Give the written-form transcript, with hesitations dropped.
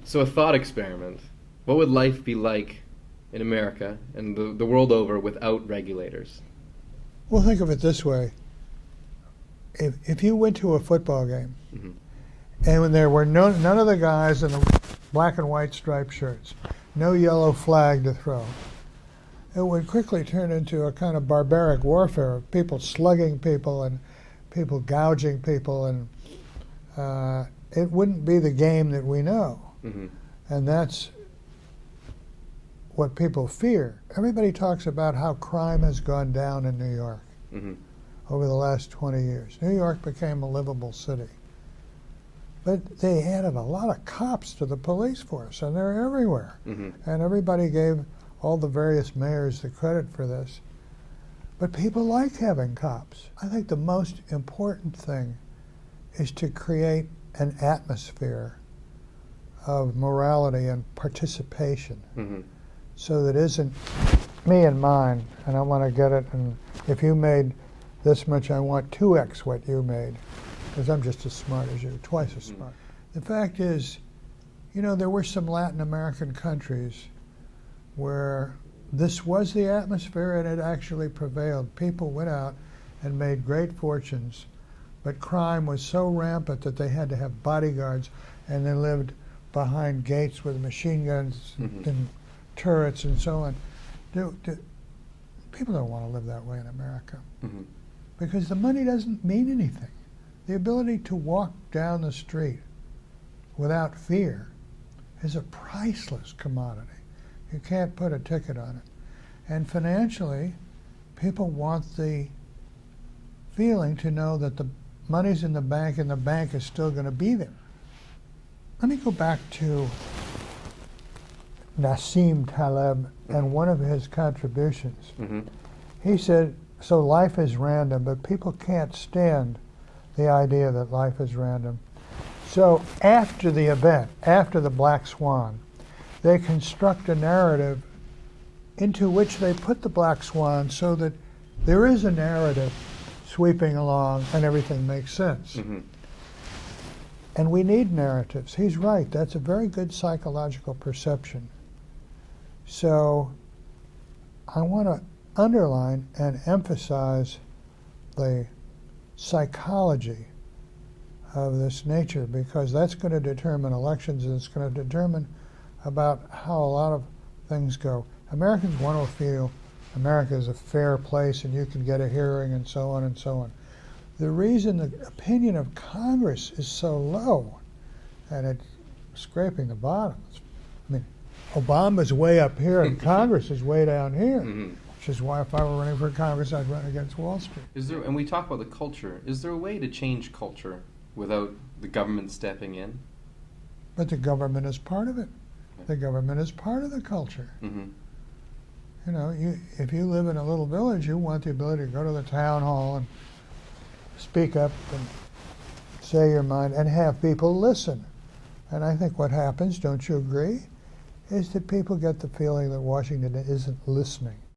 So a thought experiment. What would life be like in America and the world over without regulators? Well, think of it this way. If you went to a football game, Mm-hmm. and when there were none of the guys in the black and white striped shirts, no yellow flag to throw, it would quickly turn into a kind of barbaric warfare of people slugging people and people gouging people, and it wouldn't be the game that we know. Mm-hmm. And that's what people fear. Everybody talks about how crime has gone down in New York Mm-hmm. over the last 20 years. New York became a livable city. But they added a lot of cops to the police force, and they're everywhere. Mm-hmm. And everybody gave all the various mayors the credit for this. But people like having cops. I think the most important thing is to create an atmosphere of morality and participation, Mm-hmm. so that it isn't me and mine, and I want to get it, and if you made this much, I want 2x what you made, because I'm just as smart as you, twice as smart. The fact is, you know, there were some Latin American countries where this was the atmosphere and it actually prevailed. People went out and made great fortunes, but crime was so rampant that they had to have bodyguards, and they lived behind gates with machine guns and turrets and so on. People don't want to live that way in America, Mm-hmm. because the money doesn't mean anything. The ability to walk down the street without fear is a priceless commodity. You can't put a ticket on it. And financially, people want the feeling to know that the money's in the bank and the bank is still going to be there. Let me go back to Nassim Taleb and one of his contributions. Mm-hmm. He said, so life is random, but people can't stand the idea that life is random. So after the event, after the black swan, they construct a narrative into which they put the black swan so that there is a narrative sweeping along and everything makes sense. Mm-hmm. And we need narratives. He's right. That's a very good psychological perception. So I want to underline and emphasize the psychology of this nature, because that's going to determine elections, and it's going to determine about how a lot of things go. Americans want to feel America is a fair place and you can get a hearing and so on and so on. The reason the opinion of Congress is so low, and it's scraping the bottom, I mean, Obama's way up here and Congress is way down here, Mm-hmm. which is why if I were running for Congress, I'd run against Wall Street. Is there, and we talk about the culture, is there a way to change culture without the government stepping in? But the government is part of it. The government is part of the culture. Mm-hmm. You know, if you live in a little village, you want the ability to go to the town hall and speak up and say your mind and have people listen. And I think what happens, don't you agree, is that people get the feeling that Washington isn't listening.